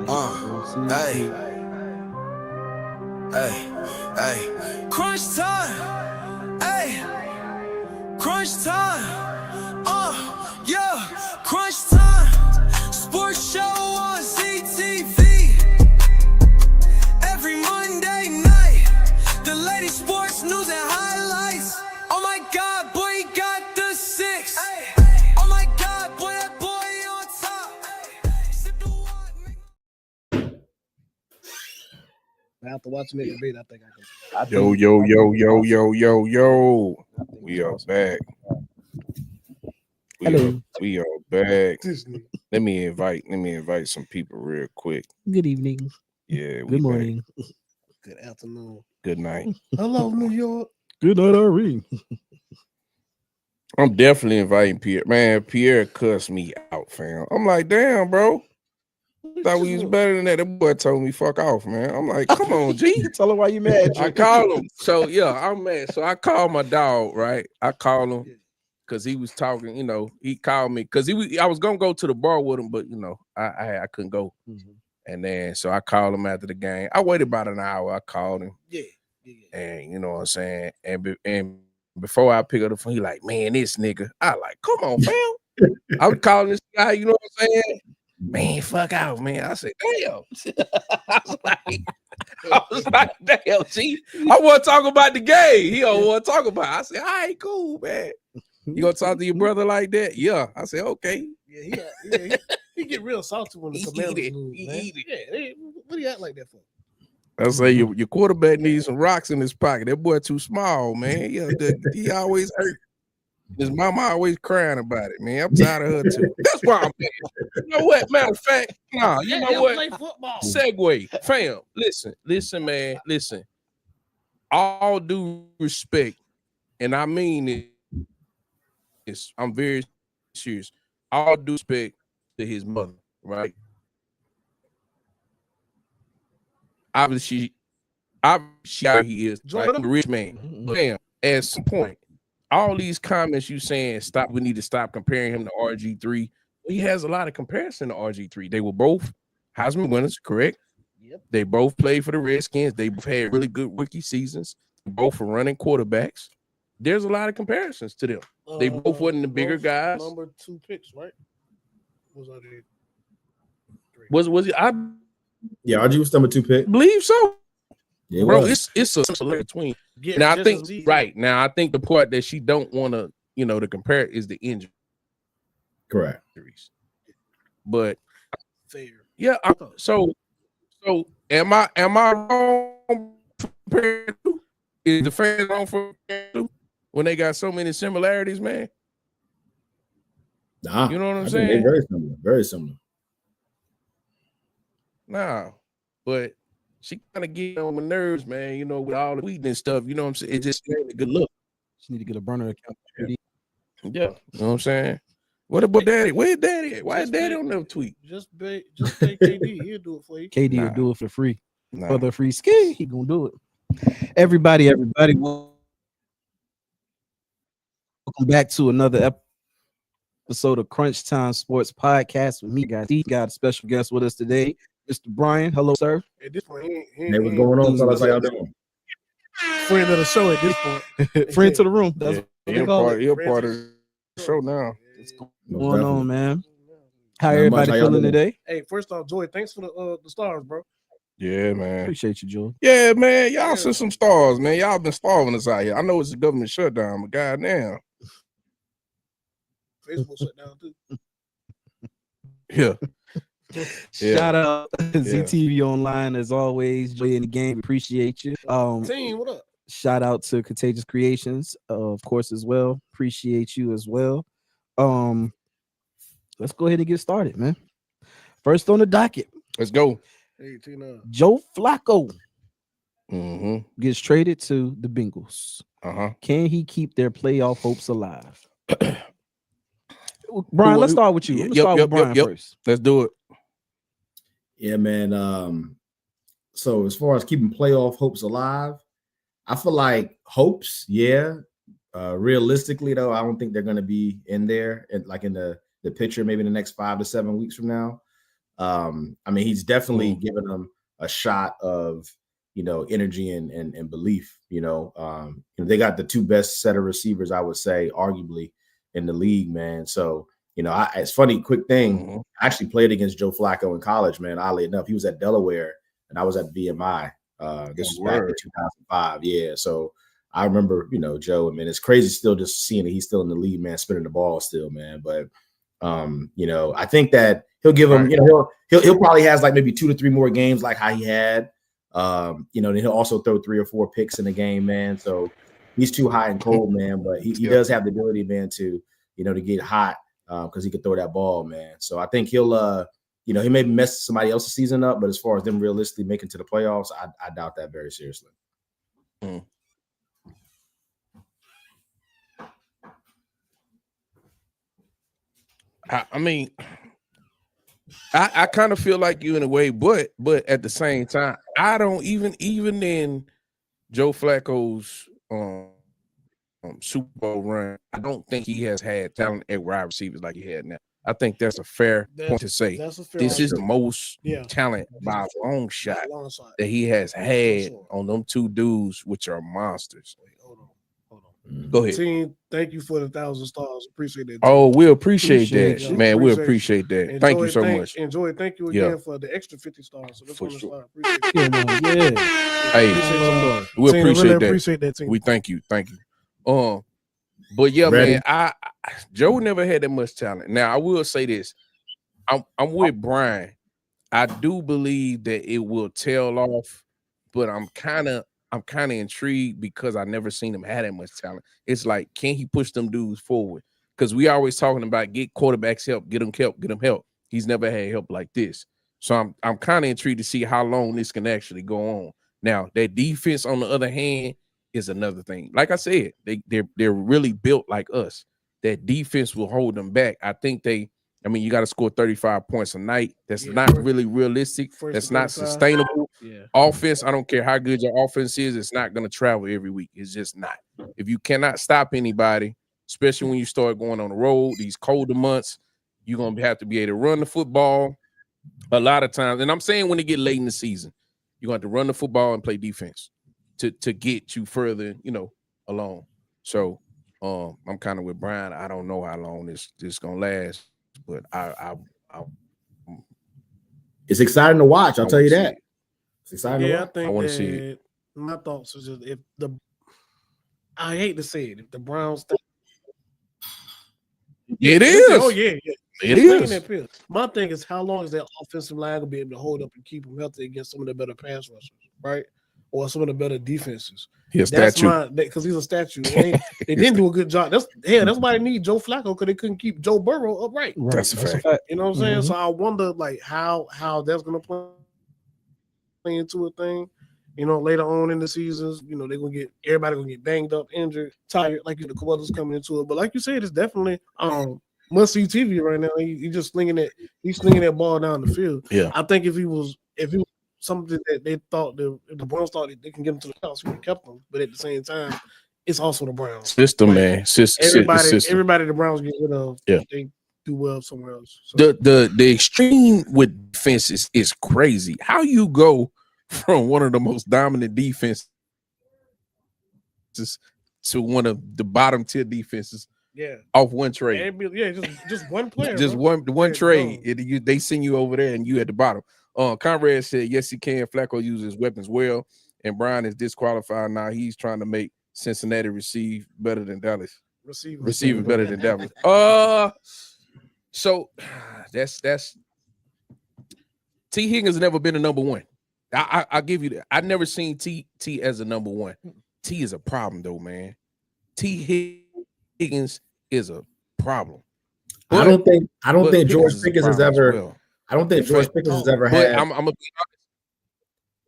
Hey, hey, crunch time, hey, crunch time, yeah, crunch time, sports show on CTV, every Monday night, the latest sports news and highlights, oh my God, boy, he got the six, oh my God, boy, that boy on top, sip the water. After watching that debate, I think I can. Yo. We are back. We are back. Let me invite some people real quick. Good evening. Yeah. Good morning. Good afternoon. Good night. Hello, New York. Good night, Irene. I'm definitely inviting Pierre. Man, Pierre cussed me out, fam. I'm like, damn, bro. Thought we was better than that. That boy told me fuck off, man. I'm like, come on, G. Tell her why you mad. I call him. So yeah, I'm mad. So I called my dog, right? I called him because he was talking, he called me because I was gonna go to the bar with him, but I couldn't go. And then so I called him after the game. I waited about an hour. I called him. Yeah. And you know what I'm saying? And before I pick up the phone, he like, man, this nigga. I like, come on, fam. I was calling this guy, you know what I'm saying? Man, fuck out, man. I said, damn. I was like, damn, see, I want to talk about the game. He don't want to talk about it. I said, all right, cool, man. You gonna talk to your brother like that? Yeah. I said, okay. Yeah, he get real salty when the Commanders lose, man. Yeah, what do you act like that for? I say your quarterback needs some rocks in his pocket. That boy too small, man. He always hurt. His mama always crying about it, man. I'm tired of her too. That's why I'm mad. You know what? Matter of fact, you know what? Play football. Segue, fam. Listen, man. Listen. All due respect, and I mean it. I'm very serious. All due respect to his mother, right? Obviously, he is right? A rich man. Bam. At some point, all these comments you saying we need to stop comparing him to RG3. He has a lot of comparison to RG3. They were both Heisman winners, correct? Yep. They both played for the Redskins. They both had really good rookie seasons. Both were running quarterbacks. There's a lot of comparisons to them. They both wasn't the bigger guys. Number 2 picks, right? Was it? Yeah, RG was number 2 pick. Believe so. Yeah, bro, it's a similarity between. And I think I think the part that she don't want to, to compare is the injury. Correct. But fair. Yeah. So am I wrong? Is the fans wrong for when they got so many similarities, man? Nah, you know what I'm saying? They're very similar. Very similar. Nah, but she kind of get on my nerves, man. With all the tweeting and stuff. You know what I'm saying? It just ain't a good look. She need to get a burner account. Yeah. You know what I'm saying? What about Daddy? Where's Daddy at? Why is Daddy on that tweet? Just pay KD. He'll do it for you. KD will do it for free. For the free ski, he gonna do it. Everybody, welcome back to another episode of Crunch Time Sports Podcast with me, guys. We got a special guest with us today, Mr. Brian. Hello, sir. At this point, hey, what's going on? Fellas? How y'all doing? Friend of the show at this point. Friend to the room. That's what you're part of the show now. What's going on, man? How everybody feeling today? Hey, first off, Joy, thanks for the stars, bro. Yeah, man. Appreciate you, Joy. Yeah, man. Y'all sent some stars, man. Y'all been starving us out here. I know it's a government shutdown, but goddamn. Facebook shut down too. Yeah. Shout out ZTV Online as always. Joy in the game. Appreciate you. Team, what up? Shout out to Contagious Creations, of course, as well. Appreciate you as well. Let's go ahead and get started, man. First on the docket. Let's go. Hey, Tina. Joe Flacco gets traded to the Bengals. Can he keep their playoff hopes alive? Brian, let's start with you. Let's start with Brian first. Let's do it. Yeah, man. So as far as keeping playoff hopes alive, I feel like hopes, yeah. Realistically, though, I don't think they're going to be in there, like in the picture, maybe in the next 5 to 7 weeks from now. I mean, he's definitely given them a shot of, energy and belief. They got the 2 best set of receivers, I would say, arguably in the league, man. So, it's funny, quick thing. I actually played against Joe Flacco in college, man. Oddly enough, he was at Delaware and I was at VMI. This was back in 2005. Yeah. So I remember, Joe, I mean, it's crazy still just seeing that he's still in the league, man, spinning the ball still, man. But, I think that he'll give him, he'll probably has like maybe 2 to 3 more games like how he had. Then he'll also throw 3 or 4 picks in the game, man. So he's too high and cold, man. But he does have the ability, man, to, to get hot because he could throw that ball, man. So I think he'll, he may mess somebody else's season up, but as far as them realistically making to the playoffs, I doubt that very seriously. I mean, I kind of feel like you in a way, but at the same time, I don't even in Joe Flacco's Super Bowl run, I don't think he has had talent at wide receivers like he had now. I think that's a fair point to say. This is the most talent by a long shot that he has had on them 2 dudes, which are monsters. Hold on. Go ahead. Team, thank you for the 1,000 stars. Appreciate that. Oh, we appreciate that, man. We appreciate that. Thank you so much. Enjoy. Thank you again for the extra 50 stars. So for sure. Hey, we appreciate that. Appreciate that, team. We thank you. But yeah, Ready? man, Joe never had that much talent. Now I will say this: I'm with Brian. I do believe that it will tail off, but I'm kind of intrigued because I never seen him have that much talent. It's like, can he push them dudes forward? Because we always talking about get quarterbacks help, get them help. He's never had help like this. So I'm kind of intrigued to see how long this can actually go on. Now, that defense, on the other hand, is another thing. Like I said, they're really built like us. That defense will hold them back. I think you got to score 35 points a night. That's not really realistic. That's not sustainable. Yeah. Offense, I don't care how good your offense is, it's not going to travel every week. It's just not. If you cannot stop anybody, especially when you start going on the road, these colder months, you're going to have to be able to run the football a lot of times. And I'm saying when it get late in the season, you're going to have to run the football and play defense to get you further, along. So I'm kind of with Brian. I don't know how long this gonna last, but it's exciting to watch. I'll tell you that. It's exciting. Yeah, I want to see it. My thoughts are just I hate to say it, if the Browns it is. Oh yeah. It is. My thing is, how long is that offensive line gonna be able to hold up and keep them healthy against some of the better pass rushers, right? Or some of the better defenses. Because he's a statue. They didn't do a good job. That's why they need Joe Flacco, because they couldn't keep Joe Burrow upright. Right. That's a fact. You know what I'm saying? So I wonder, like, how that's gonna play into a thing. Later on in the seasons, everybody gonna get banged up, injured, tired, like the Koalas coming into it. But like you said, it's definitely must see TV right now. He's just slinging that ball down the field. Yeah. I think if he was something that they thought the Browns thought they can get him to the house, we would have kept them. But at the same time, it's also the Browns system, man. Everybody the Browns get rid of, they do well somewhere else. So. The extreme with defense is crazy. How you go from one of the most dominant defenses to one of the bottom tier defenses? Yeah, off one trade. Just one player. Just one trade. They send you over there and you at the bottom. Conrad said, yes, he can. Flacco uses weapons well, and Brian is disqualified now. He's trying to make Cincinnati receive better than Dallas. Receiving better than Dallas. So that's T. Higgins never been a number one. I'll give you that. I've never seen T as a number one. T is a problem though, man. T. Higgins is a problem. I don't think George Pickens has ever. Well. I don't think George Pickens has ever had. I'm gonna be honest.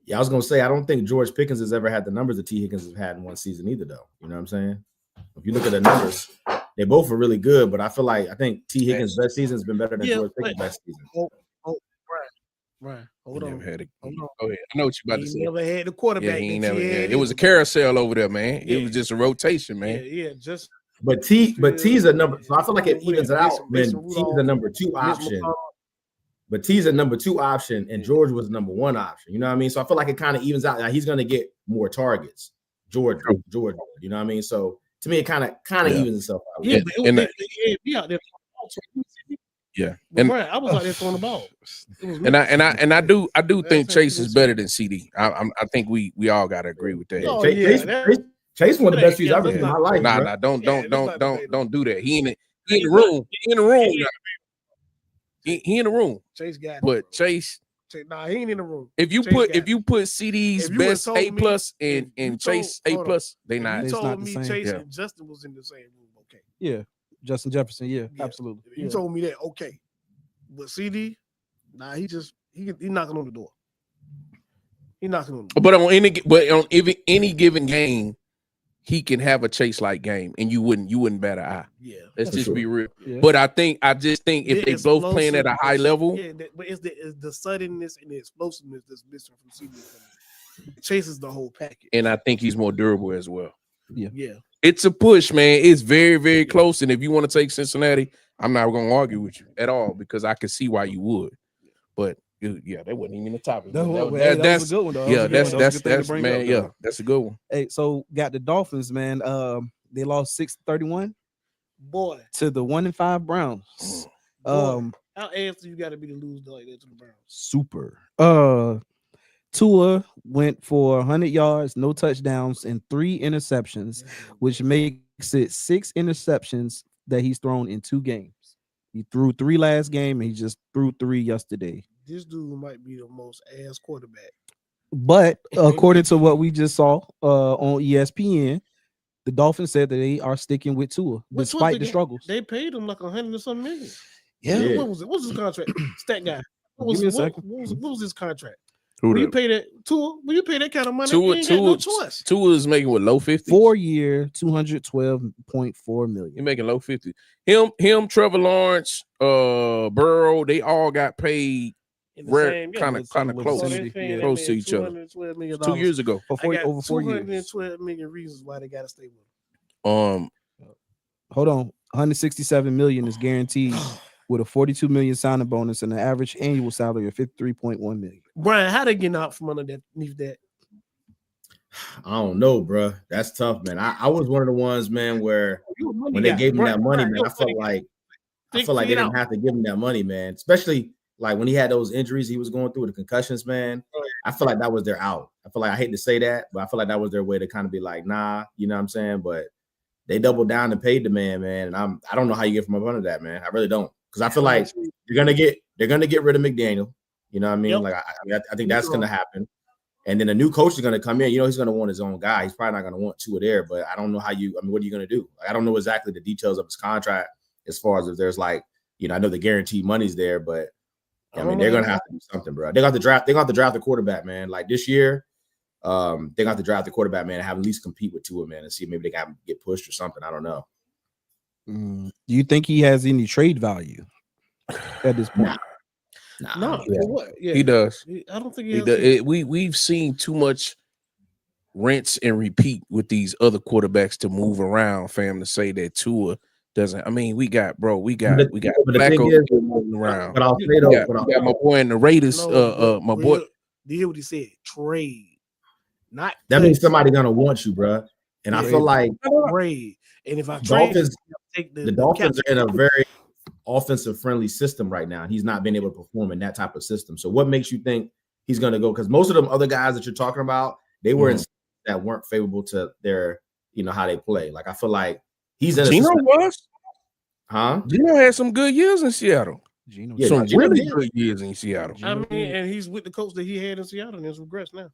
Yeah, I was gonna say I don't think George Pickens has ever had the numbers that T. Higgins has had in one season either, though. You know what I'm saying? If you look at the numbers, they both are really good, but I think T. Higgins' best season has been better than George Pickens' best season. Right. Hold on. Go ahead. I know what you about to say. He never had the quarterback. Yeah, he never had. It was a carousel over there, man. Yeah. It was just a rotation, man. Yeah. But T's a number. So I feel like it evens it out when T's a number 2 option. but T's a number 2 option, and George was the number 1 option. You know what I mean? So I feel like it kind of evens out. Now he's going to get more targets. George, you know what I mean? So to me, it kind of evens itself out. Yeah, And- but be out there. Yeah, And I was out there throwing the ball. and I do think That's Chase it. is better than CD. I think we all got to agree with that. Oh, Chase one of the best Yeah, receivers I've ever let's seen in my not- life. Nah, bro. nah, don't do that. He in the room. He in the room. Chase got it, But bro. Chase, Nah, he ain't in the room. if you Chase put got if you put CD's If you would've best told A me- plus if and you Chase told- A hold plus, they If not. you It's told not the me same. Chase Yeah. and Justin was in the same room, okay. Yeah, Justin Jefferson. Yeah, Yeah. absolutely. If you Yeah. told me that, okay. But CD, nah, he knocking on the door. He knocking on the door. But on any given game, he can have a Chase like game, and you wouldn't bat an eye. Yeah. Let's For just sure. be real. Yeah. But I just think if The they both playing at a high explosiveness- level, Yeah, but it's the suddenness and the explosiveness that's missing from CD. Chase is the whole package. and I think he's more durable as well. Yeah. It's a push, man. It's very, very close. And if you want to take Cincinnati, I'm not going to argue with you at all because I can see why you would. But yeah, that wasn't even the topic. That That- was that's a good one, though. yeah, that's That was a good thing to bring man. up, Yeah, though. that's a good one. Hey, so got the Dolphins, man. They lost 6-31 Boy, to the 1-5 Browns. boy, how AFC you got to be to lose like that to the Browns? Super. Tua went for 100 yards, no touchdowns, and 3 interceptions, which makes it 6 interceptions that he's thrown in 2 games. He threw 3 last game, and he just threw 3 yesterday. This dude might be the most ass quarterback. But according to what we just saw on ESPN, the Dolphins said that they are sticking with Tua What's despite with the the- struggles. They paid him like 100 or something million. Yeah. What was it? What was his contract? Stat guy. What Give me a was, what, second. what was his contract? Who When you the- pay that when you pay that kind of money, you ain't got no choice. Tua is making what, low 50s? 4-year, $212.4 million. He making low 50s. Him, Trevor Lawrence, Burrow, they all got paid In the rare- same- yeah, kinda but close. so they Vicinity, paying yeah. that Close man to each other. $212 million. 2 years ago. For I got over 4 years. 212 million reasons why they got to stay with him. Hold on. 167 million is guaranteed with a 42 million signing bonus and an average annual salary of 53.1 million. Brian, how they getting out from underneath that? I don't know, bro. That's tough, man. I was one of the ones, man, where when they gave him that money, man, I felt like they didn't have to give him that money, man. Especially like when he had those injuries he was going through, the concussions, man. I feel like that was their out. I feel like I hate to say that, but I feel like that was their way to kind of be like, nah, you know what I'm saying? But they doubled down and paid the man, man. And I don't know how you get from up under that, man. I really don't, because I feel like they're gonna get rid of McDaniel. You know what I mean? Yep. Like I think that's gonna happen. And then a new coach is going to come in. You know, he's going to want his own guy. He's probably not going to want Tua there, but I don't know what are you going to do? Like, I don't know exactly the details of his contract as far as if there's like, you know, I know the guaranteed money's there, but I mean, they're going to have to do something, bro. They got to draft the quarterback, man. Like this year, they got to draft the quarterback, man, and have at least compete with Tua, man, and see if maybe they can get pushed or something. I don't know. Do you think he has any trade value at this point? Nah. No, for what? Yeah, He does. I don't think He he has. does. We've seen too much rinse and repeat with these other quarterbacks to move around, fam, to say that Tua doesn't. I mean, we got But the Flacco thing is, moving around. But I'll say We though, got my boy in the Raiders. My boy. Do you hear what he said? Trade, not that means cut. somebody gonna want you, bro. And I feel like Trade. And if I trade, Dolphins, take the Dolphins are in a very offensive friendly system right now. He's not been able to perform in that type of system. So what makes you think he's going to go? Because most of them other guys that you're talking about, they were in that weren't favorable to their, you know, how they play. Like I feel like he's in a Gino system. was. Huh? Gino had some good years in Seattle. Geno. Yeah, Some Gino really did. good years in Seattle. I mean, and he's with the coach that he had in Seattle, and it's regressed now.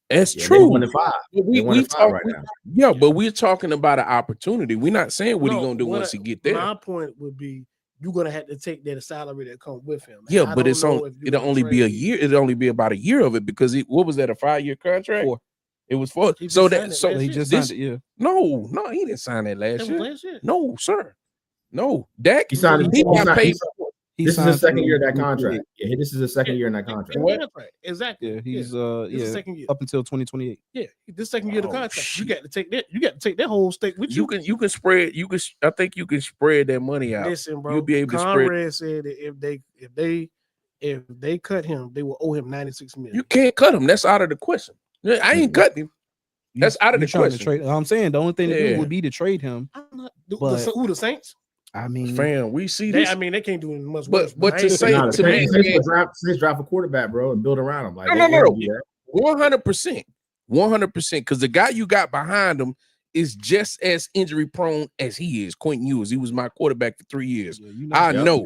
That's Yeah, true. They 1-5. We, They 1-5 talk, right now. yeah, but we're talking about an opportunity. We're not saying what he's No, gonna do what once I- he get there. My point would be you're gonna have to take that salary that comes with him. Yeah, I but don't it's know on. if you're It'll gonna only be a trade- year. It'll only be about a year of it because what was that? A 5-year contract? 4. It was 4. He So just that signed it so last He year. just this, signed it, yeah. no, he didn't sign that That last was year. last year. No, sir. No, Dak. He signed. He got paid. This is signed his second through year of that 2028. contract. Yeah, this is his second year in that contract. What? That's right. Exactly. Yeah, he's This is yeah, second year. up until 2028. Yeah, this second year of the Oh, contract. shit. You got to take that. You got to take that whole stake with you. You can spread. I think you can spread that money out. Listen, bro. You'll be able to spread. Conrad said that if if they cut him, they will owe him $96 million. You can't cut him. That's out of the question. I ain't cutting him. That's out of the trying to question. trade. I'm saying the only thing to do Yeah. would be to trade him. Who the Saints? I mean, Fam, we see They, this. I mean, they can't do it much But- worse. but I to ain't say- saying- Nah, the to me, Saints draft a quarterback, bro, and build around him. Like, No. they do that. 100%. 100%. Because the guy you got behind him is just as injury prone as he is. Quentin Ewers. He was my quarterback for 3 years. I know.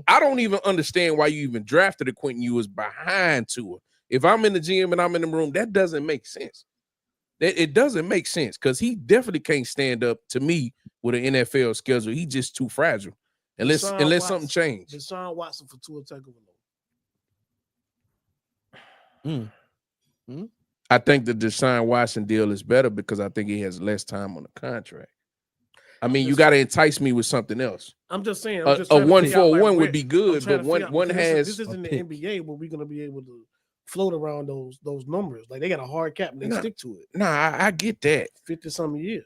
I don't even understand why you even drafted a Quentin Ewers behind Tua. If I'm in the gym and I'm in the room, that doesn't make sense. It doesn't make sense because he definitely can't stand up to me with an NFL schedule. He's just too fragile. Unless something changes. Deshaun Watson for Tua Tagovailoa. I think the Deshaun Watson deal is better because I think he has less time on the contract. I mean, you got to entice me with something else. I'm just saying. A 1-4-1 would be good, but one has. This isn't the pick. NBA where we're gonna be able to float around those numbers. Like they got a hard cap and they Nah. stick to it. Nah, I get that. 50-something a year.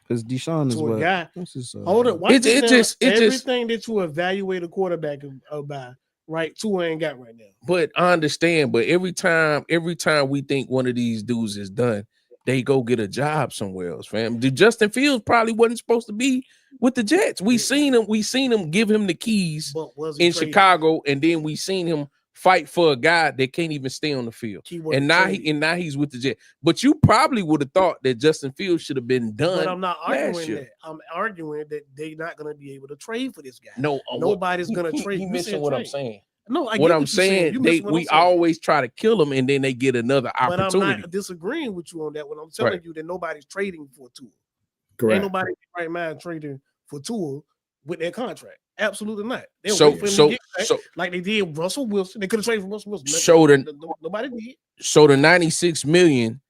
because Deshaun is To a what? guy. What's his, Hold it. Watch It this now. just- Everything that you evaluate a quarterback by, right? Tua ain't got right now. But I understand. But every time we think one of these dudes is done, they go get a job somewhere else, fam. Justin Fields probably wasn't supposed to be with the Jets. We seen him give him the keys But was he in traded? Chicago, and then we seen him fight for a guy that can't even stay on the field. Keyword And now traded. he's with the Jets. But you probably would have thought that Justin Fields should have been done. But I'm not last arguing year. that. I'm arguing that they're not going to be able to trade for this guy. No, Nobody's going to trade. You You missing said what I'm trade. saying. No, I What get I'm you're saying, You missing what I'm we saying. always try to kill them, and then they get another But I'm opportunity. not disagreeing with you on that. When I'm telling Right. you that nobody's trading for Tua. Ain't Correct. nobody in their right mind trading for Tua with their contract. Absolutely not. They'll So- wait for him so- to get back, so- like they did Russell Wilson. They could have traded for Russell Wilson. So then- Nobody did. So the 96 million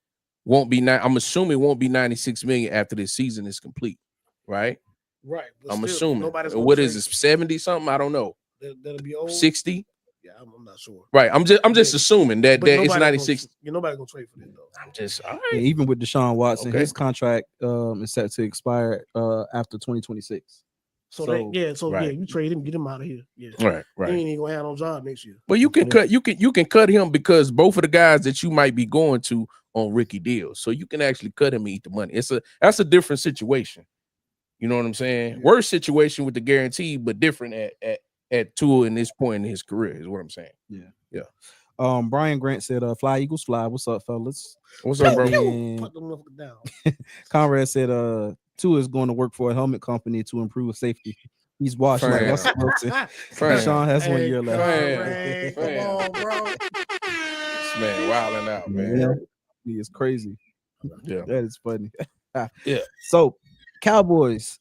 won't be. I'm assuming it won't be 96 million after this season is complete, right? Right. But I'm still, assuming. nobody's gonna What is trade. it? 70 something? I don't know. That'll be old. 60. Yeah, I'm not sure. Right. I'm just Yeah. assuming that But it's nobody's 96. Nobody gonna trade for that though. I'm just all Yeah, right. even with Deshaun Watson, Okay. his contract is set to expire after 2026. So, So, right. you trade him, get him out of here. Yeah. Right. He Right. ain't even gonna have no job next year. But you can Yeah. cut him because both of the guys that you might be going to on rookie deals. So you can actually cut him and eat the money. That's a different situation. You know what I'm saying? Yeah. Worse situation with the guarantee, but different at Tua in this point in his career is what I'm saying. Brian Grant said, "Fly Eagles fly." What's up, fellas? What's up, bro? And Put them motherfuckers down. Conrad said, Tua is going to work for a helmet company to improve safety. He's washed like Fam. Russell Wilson. Fam. Deshaun has 1 Hey, year left. Conrad, come Fam. on, bro. This man wilding out, man. Yeah. He is crazy. Yeah. That is funny. Yeah. So, Cowboys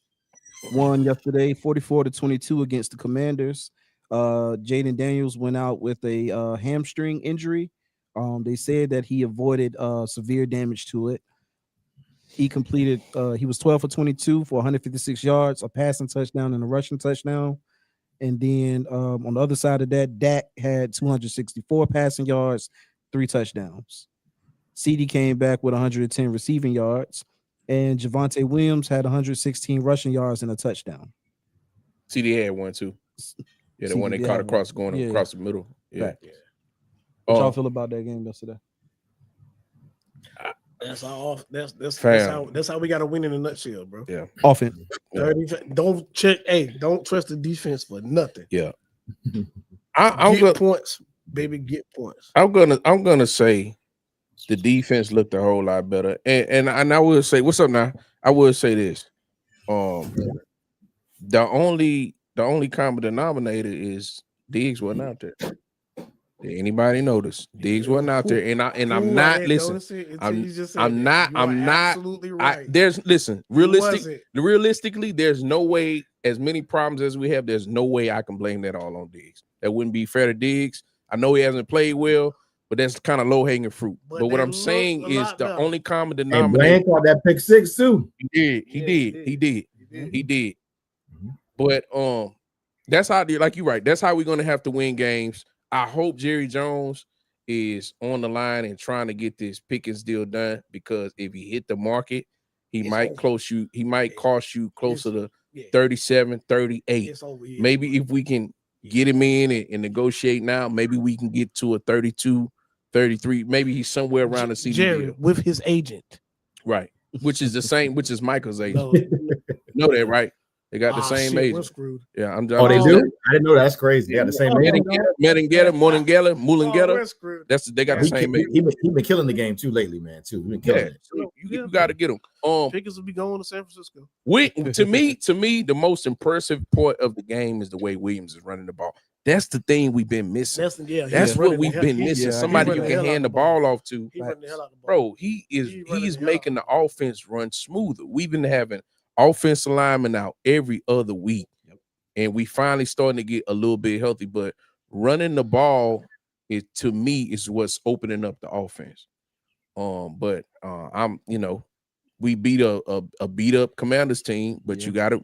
won yesterday, 44-22 against the Commanders. Jaden Daniels went out with a hamstring injury. They said that he avoided severe damage to it. He completed. He was 12 for 22 for 156 yards, a passing touchdown and a rushing touchdown. And then on the other side of that, Dak had 264 passing yards, 3 touchdowns. CD came back with 110 receiving yards, and Javonte Williams had 116 rushing yards and a touchdown. CD had one too. Yeah, the one they CD caught had across one. going Yeah. across the middle. Yeah. Right. What y'all Oh, feel about that game yesterday? That's all. Fam. That's how we got to win in a nutshell, bro. yeah. Offense. Yeah. Don't check. Hey, don't trust the defense for nothing. I'm Get gonna points, baby. Get points. I'm gonna say the defense looked a whole lot better. And I will say, what's up now? I will say this. The only common denominator is Diggs wasn't out there. Did anybody notice? Diggs wasn't out there, and I'm not listening. I'm not. Absolutely right. Realistically, there's no way. As many problems as we have, there's no way I can blame that all on Diggs. That wouldn't be fair to Diggs. I know he hasn't played well, but that's kind of low hanging fruit. But But what they I'm saying look a is lot the better. only common And denominator. Blaine caught that pick 6 too. He Yeah, did. But that's how, like you're right. That's how we're gonna have to win games. I hope Jerry Jones is on the line and trying to get this Pickens deal done, because if he hit the market, he It's might over. cost you closer to Yeah, 37, 38. it's over here. Maybe if we can get him in and negotiate now. Maybe we can get to a 32, 33. Maybe he's somewhere around the CD Jerry deal. with his agent. Right. Which is the same, which is Michael's agent. No, You know that, right? They got the same shit, we're agent. screwed. Yeah, I'm Oh, they just do? saying. I didn't know that. That's crazy. They got the same agent. Mulangetta, Oh, Mulangetta. we're screwed. They got the same agent. He been killing the game too lately, man. Too. He been killing Yeah, it. so you got to get him. Pickens will be going to San Francisco. To me, the most impressive part of the game is the way Williams is running the ball. That's the thing we've been missing. That's what we've been missing. Somebody you can hand the ball off to. He running the hell out the ball. Bro, he's making the offense run smoother. We've been having offensive linemen out every other week, and we finally starting to get a little bit healthy. But running the ball is, to me, is what's opening up the offense. We beat a beat up Commanders team, but you gotta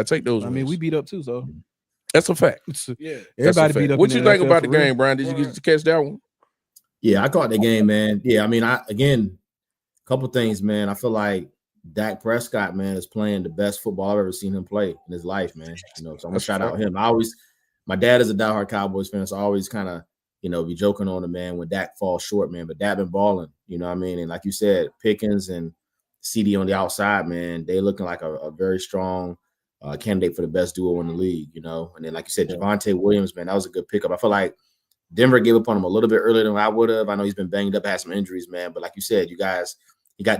take those. I mean, we beat up too, so that's a fact. Yeah, everybody beat up. What you think about the game, Brian? Did you get to catch that one? Yeah, I caught the game, man. Yeah, I mean, a couple things, man. I feel like Dak Prescott, man, is playing the best football I've ever seen him play in his life, man. So I'm gonna shout out him. My dad is a diehard Cowboys fan, so I always kind of, be joking on him, man, when Dak falls short, man. But Dak been balling, you know what I mean? And like you said, Pickens and CD on the outside, man, they looking like a very strong candidate for the best duo in the league, And then, like you said, Javonte Williams, man, that was a good pickup. I feel like Denver gave up on him a little bit earlier than I would have. I know he's been banged up, had some injuries, man. But like you said, you got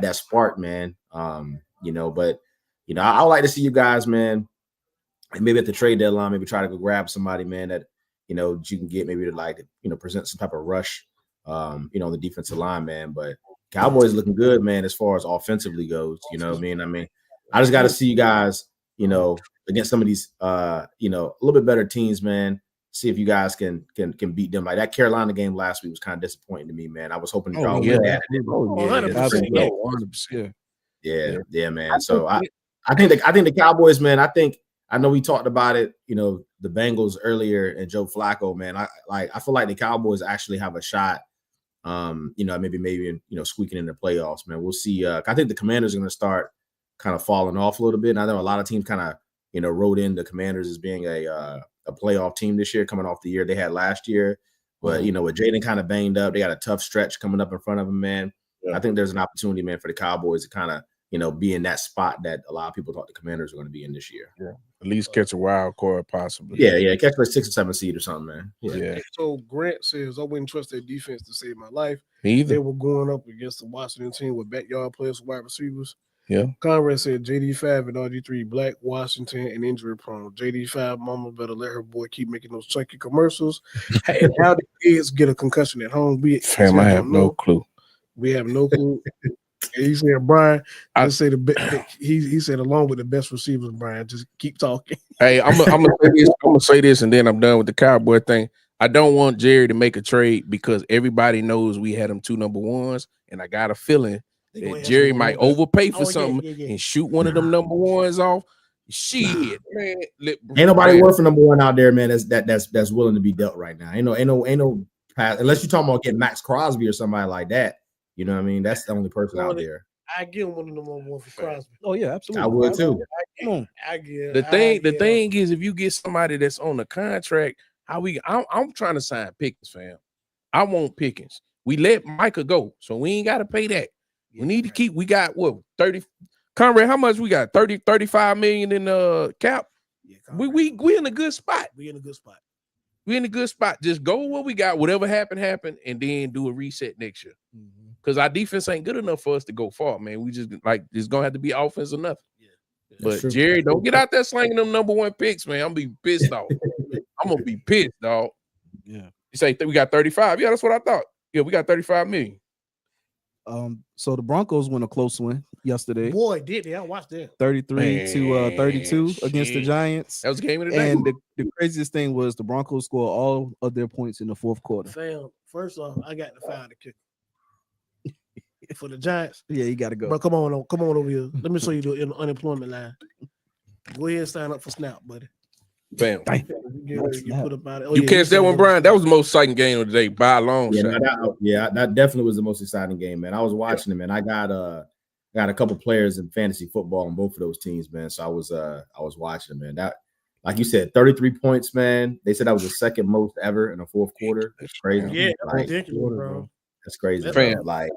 that spark, man. But I would like to see you guys, man, and maybe at the trade deadline, maybe try to go grab somebody, man, that you can get maybe to present some type of rush, on the defensive line, man. But Cowboys looking good, man, as far as offensively goes. You know what I mean? I just got to see you guys, against some of these, a little bit better teams, man. See if you guys can beat them. Like that Carolina game last week was kind of disappointing to me, man. I was hoping y'all would have. 100%. Yeah, man. So I think the Cowboys, man. I know we talked about it, the Bengals earlier and Joe Flacco, man. I feel like the Cowboys actually have a shot. Maybe squeaking in the playoffs, man. We'll see. I think the Commanders are going to start kind of falling off a little bit. And I know a lot of teams kind of wrote in the Commanders as being a playoff team this year, coming off the year they had last year. But with Jaden kind of banged up, they got a tough stretch coming up in front of them, man. Yeah. I think there's an opportunity, man, for the Cowboys to kind of be in that spot that a lot of people thought the Commanders were going to be in this year. Yeah, at least catch a wild card, possibly. Yeah, catch a 6 or 7 seed or something, man. Yeah. So Grant says, I wouldn't trust their defense to save my life. Me either. They were going up against the Washington team with backyard players, wide receivers. Yeah. Conrad said JD5 and RG3 black, Washington, and injury prone. JD5 mama better let her boy keep making those chunky commercials. Hey, how did kids get a concussion at home? I have no clue. We have no clue. He said, Brian, he said along with the best receivers, Brian, just keep talking. Hey, I'm gonna say this, and then I'm done with the Cowboy thing. I don't want Jerry to make a trade because everybody knows we had them 2 number ones, and I got a feeling that Jerry might overpay for something and shoot one of them number ones off. Shit, man. Ain't nobody worth for number 1 out there, man. That's willing to be dealt right now. Ain't no pass unless you're talking about getting Max Crosby or somebody like that. You know what I mean? That's the only person out there. I give him one of them more for Crosby. Oh yeah, absolutely. I would too. The thing is, if you get somebody that's on the contract, I'm trying to sign Pickens, fam. I want Pickens. We let Micah go, so we ain't got to pay that. We need to keep. We got what 30. Conrad, how much we got? 35 million in cap. Yeah, we in a good spot. We in a good spot. We in a good spot. Just go what we got. Whatever happened, and then do a reset next year. Because our defense ain't good enough for us to go far, man. We just it's gonna have to be offense or nothing. Yeah, but true. Jerry, don't get out there slinging them number 1 picks, man. I'm gonna be pissed off. I'm gonna be pissed, dog. Yeah. You say we got 35. Yeah, that's what I thought. Yeah, we got 35 million. So the Broncos won a close win yesterday. Boy, did they? I watched that. 33-32 against the Giants. That was the game of the day. And the craziest thing was the Broncos scored all of their points in the fourth quarter. Fam, first off, I got to fire the kicker for the Giants. Yeah, you got to go. Bro, come on over here. Let me show you the unemployment line. Go ahead and sign up for SNAP, buddy. Bam. You put up out you catch that one, Brian? That was the most exciting game of the day by a long shot. That definitely was the most exciting game, man. I was watching it, man. I got a couple players in fantasy football on both of those teams, man. So I was watching, man. like you said, 33 points, man. They said that was the second most ever in the fourth quarter. That's crazy. Yeah, like, ridiculous, bro. That's crazy, That's bro. Like,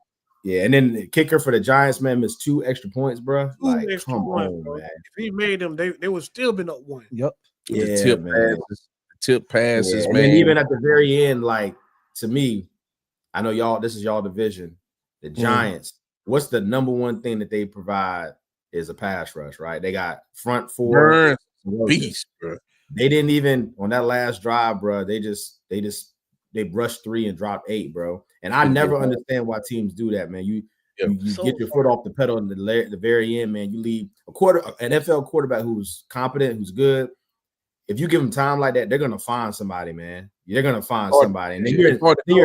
yeah, and then the kicker for the Giants, man, missed 2 extra points, bro. Like, come on, man. If he made them, they would still been up 1. Yep. Yeah, man. Tip passes, and man. then even at the very end, like, to me, I know y'all, this is y'all division. The Giants, what's the number one thing that they provide is a pass rush, right? They got front four. Beast, bro. They didn't even, on that last drive, bro, they rushed 3 and dropped 8, bro. And I never understand why teams do that, man. You get your foot off the pedal in the very end, man. You leave an NFL quarterback who's competent, who's good. If you give them time like that, they're gonna find somebody, man. They're gonna find somebody. And then you're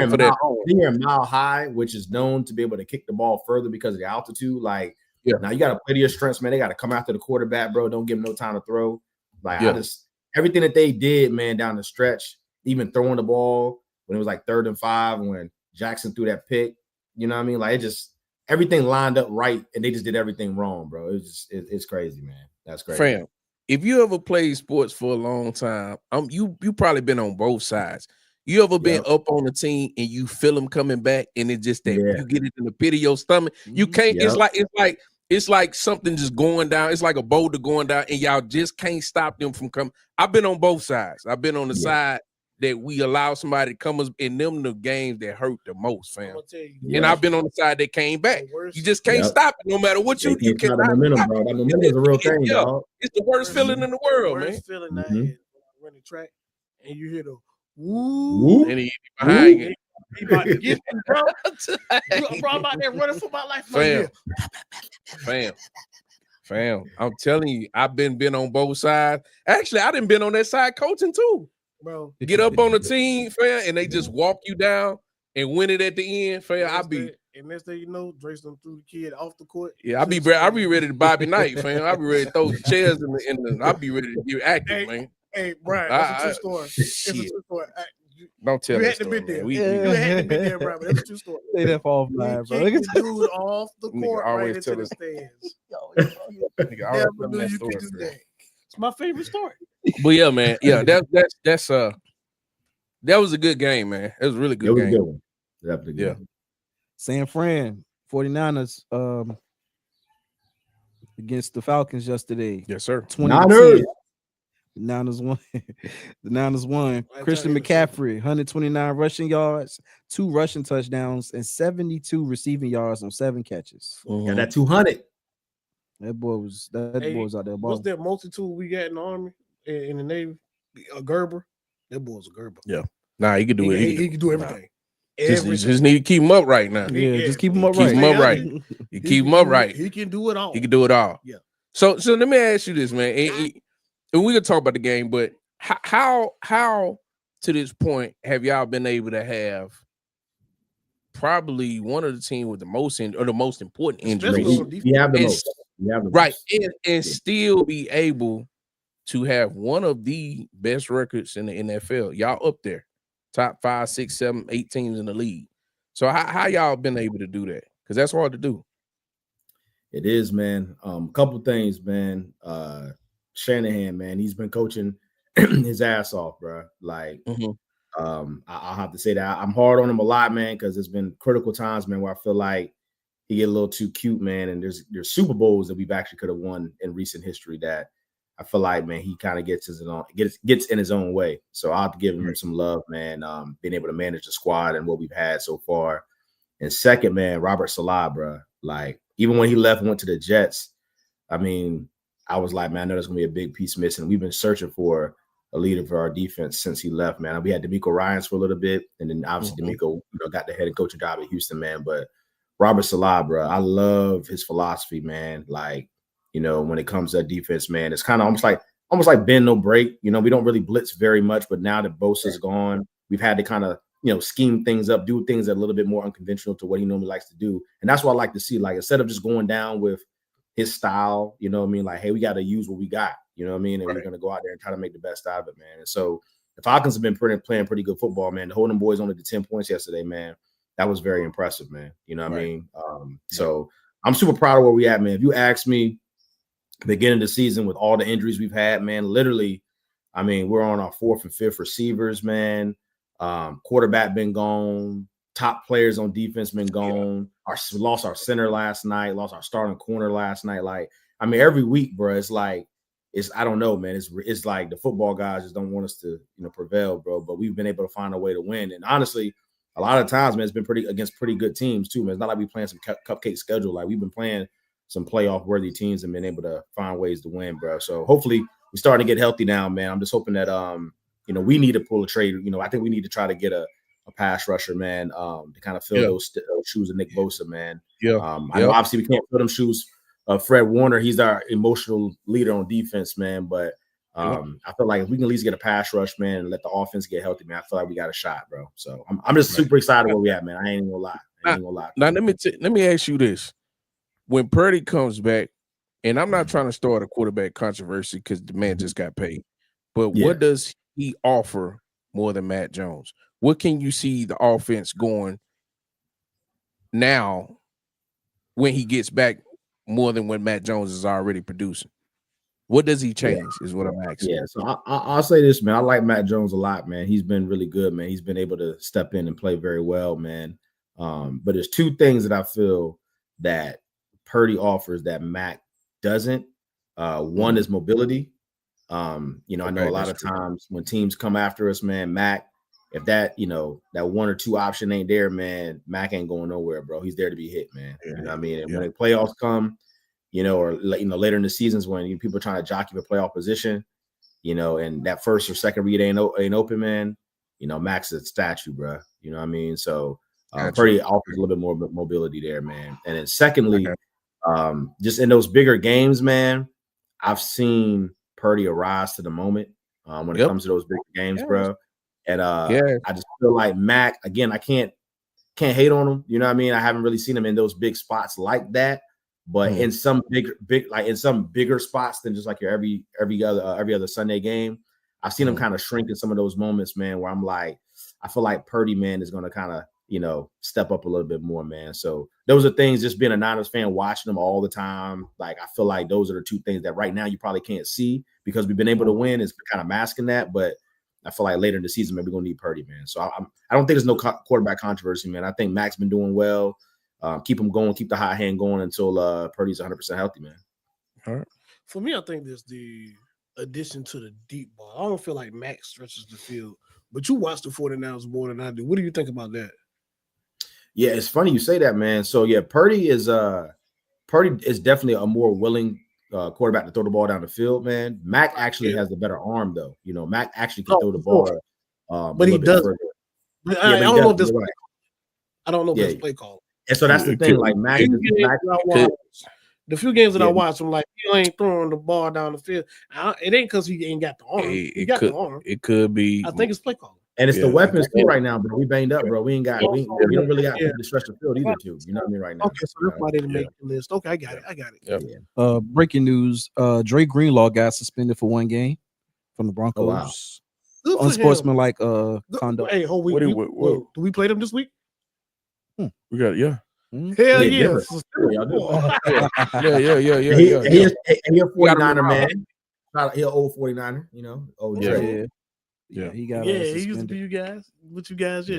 in Mile High, which is known to be able to kick the ball further because of the altitude. Like, now you got to play to your strengths, man. They got to come after the quarterback, bro. Don't give them no time to throw. Like, everything that they did, man, down the stretch, even throwing the ball when it was like 3rd and 5, when Jackson threw that pick, you know what I mean? Like, everything lined up right, and they just did everything wrong, bro. It's crazy, man. That's crazy. Fam, if you ever played sports for a long time, you probably been on both sides. You ever been up on the team and you feel them coming back, and it just that you get it in the pit of your stomach. You can't. It's like something just going down. It's like a boulder going down, and y'all just can't stop them from coming. I've been on both sides. I've been on the side that we allow somebody to come in them the games that hurt the most, fam. And I've been on the side that came back. You just can't stop it, no matter what you can't. That momentum, bro. That momentum is a real thing, dog. It's the worst feeling in the world, man. Worst feeling that is running track, and you hear the woo, and he behind you. He about to get me, bro. I'm about there running for my life, fam. I'm telling you, I've been on both sides. Actually, I done been on that side coaching too. Bro, get up on the team, fam, and they just walk you down and win it at the end, fam. And next thing you know, Drace them threw the kid off the court. Yeah, I be ready to Bobby Knight, fam. I be ready to throw the chairs in the I be ready to get active, man. Hey, Brian, that's a true story. It's a true story. Don't tell me. You had to be there. You had to be there, bro. That's a true story. Say that for offline, bro. Look at the dude off the court right into the stands. It's my favorite story. But yeah, man. Yeah, that was a good game, man. It was a really good game. Good one. Definitely good. Yeah. San Fran 49ers against the Falcons yesterday. Yes, sir. 20. The Niners won. The Niners won. Christian McCaffrey, 129 rushing yards, 2 rushing touchdowns, and 72 receiving yards on 7 catches. Got that 200. That boy was out there. What's that multitude we got in the Army, in the Navy? A Gerber. That boy's a Gerber. Yeah. Nah, he could do it. He can do everything. Just need to keep him up right now. Yeah, just keep him up right. Keep him up right. You keep him up right. He can do it all. He can do it all. Yeah. So let me ask you this, man. And we can talk about the game, but how to this point have y'all been able to have probably one of the team with the most important injuries? You have the most. Right. And still be able to have one of the best records in the NFL. Y'all up there. Top 5, 6, 7, 8 teams in the league. So how y'all been able to do that? Because that's hard to do. It is, man. Couple things, man. Shanahan, man, he's been coaching his ass off, bro. Like, I'll have to say that I'm hard on him a lot, man, because there's been critical times, man, where I feel like he get a little too cute, man. And there's Super Bowls that we've actually could have won in recent history that I feel like, man, he kind of gets in his own way. So I'll have to give him some love, man. Being able to manage the squad and what we've had so far. And second, man, Robert Saleh, bro. Like, even when he left and went to the Jets, I mean, I was like, man, I know there's gonna be a big piece missing. We've been searching for a leader for our defense since he left, man. We had DeMeco Ryans for a little bit, and then obviously DeMeco, got the head coaching job at Houston, man. But Robert Saleh, bro, I love his philosophy, man. Like, when it comes to defense, man, it's kind of almost like bend no break. We don't really blitz very much, but now that Bosa's gone, we've had to kind of scheme things up, do things that are a little bit more unconventional to what he normally likes to do, and that's what I like to see. Like, instead of just going down with his style, like, hey, we got to use what we got, and we're going to go out there and try to make the best out of it, man. And so the Falcons have been playing pretty good football, man. Holding them boys only to 10 points yesterday, man. That was very impressive, man. You know what I mean? So I'm super proud of where we at, man. If you ask me, beginning of the season with all the injuries we've had, man, literally I mean, we're on our 4th and 5th receivers, man. Quarterback been gone. Top players on defense been gone. Lost our center last night. Lost our starting corner last night. Like, I mean, every week, bro, it's like, I don't know, man. It's like the football guys just don't want us to, prevail, bro. But we've been able to find a way to win. And honestly, a lot of times, man, it's been against pretty good teams too, man. It's not like we playing some cupcake schedule. Like, we've been playing some playoff worthy teams and been able to find ways to win, bro. So hopefully we're starting to get healthy now, man. I'm just hoping that we need to pull a trade. I think we need to try to get a pass rusher, man, to kind of fill those shoes of Nick Bosa, man. Yeah. I know obviously we can't fill them shoes. Fred Warner, he's our emotional leader on defense, man. But I feel like if we can at least get a pass rush, man, and let the offense get healthy, man, I feel like we got a shot, bro. So I'm just super excited where we at, man. I ain't even gonna lie. Now let me ask you this: when Purdy comes back, and I'm not trying to start a quarterback controversy because the man just got paid, but what does he offer more than Matt Jones? What can you see the offense going now when he gets back more than when Matt Jones is already producing? What does he change is what I'm asking. Yeah, so I'll say this, man. I like Matt Jones a lot, man. He's been really good, man. He's been able to step in and play very well, man. But there's two things that I feel that Purdy offers that Mac doesn't. One is mobility. I know a lot of times when teams come after us, man, Mac, if that, that one or two option ain't there, man, Mac ain't going nowhere, bro. He's there to be hit, man. You know what I mean? And when the playoffs come, or later in the seasons when people are trying to jockey for playoff position, and that first or second read ain't open, man, Mac's a statue, bro. You know what I mean? So Purdy offers a little bit more mobility there, man. And then secondly, just in those bigger games, man, I've seen Purdy arise to the moment when it comes to those big games, bro. And I just feel like Mac, again, I can't hate on him. You know what I mean? I haven't really seen him in those big spots like that, but in some bigger spots than just like your every other Sunday game, I've seen him kind of shrink in some of those moments, man, where I'm like, I feel like Purdy, man, is going to kind of, step up a little bit more, man. So those are things, just being a Niners fan, watching them all the time. Like, I feel like those are the two things that right now you probably can't see because we've been able to win. Is kind of masking that, but I feel like later in the season, maybe we're going to need Purdy, man. So I don't think there's no quarterback controversy, man. I think Mac's been doing well. Keep him going, keep the hot hand going until Purdy's 100% healthy, man. All right. For me, I think there's the addition to the deep ball. I don't feel like Mac stretches the field, but you watch the 49ers more than I do. What do you think about that? Yeah, it's funny you say that, man. So yeah, Purdy is definitely a more willing quarterback to throw the ball down the field, man. Mac actually has the better arm, though. Mac actually can throw the ball, but he doesn't. I don't know if this. I don't know if this play call. And so that's the thing. Like Mac, the few games that I watched, I'm like, he ain't throwing the ball down the field. It ain't because he ain't got the arm. He got the arm. It could be. I think it's play call. And it's the weapons too right now, bro. We banged up, bro. We don't really got to stretch the field either, too. You know what I mean, right now. Okay, so that's why they didn't make the list. Okay, I got it. Yep. Breaking news: Dre Greenlaw got suspended for 1 game from the Broncos. Oh, wow. Unsportsmanlike conduct. Hey, whole week. Do we play them this week? We got Hell yeah. He's a 49er, man. He's an old 49er, old Dre. Yeah, he got. He used to be you guys. With you guys,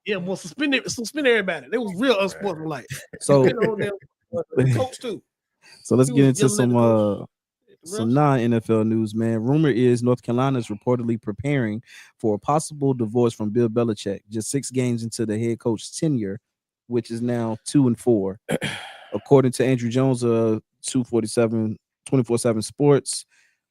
well, suspend everybody. They was real unsportsmanlike. So, coach too. So let's get into some non-NFL news, man. Rumor is North Carolina is reportedly preparing for a possible divorce from Bill Belichick just 6 games into the head coach tenure, which is now 2-4, according to Andrew Jones of 24/7 Sports.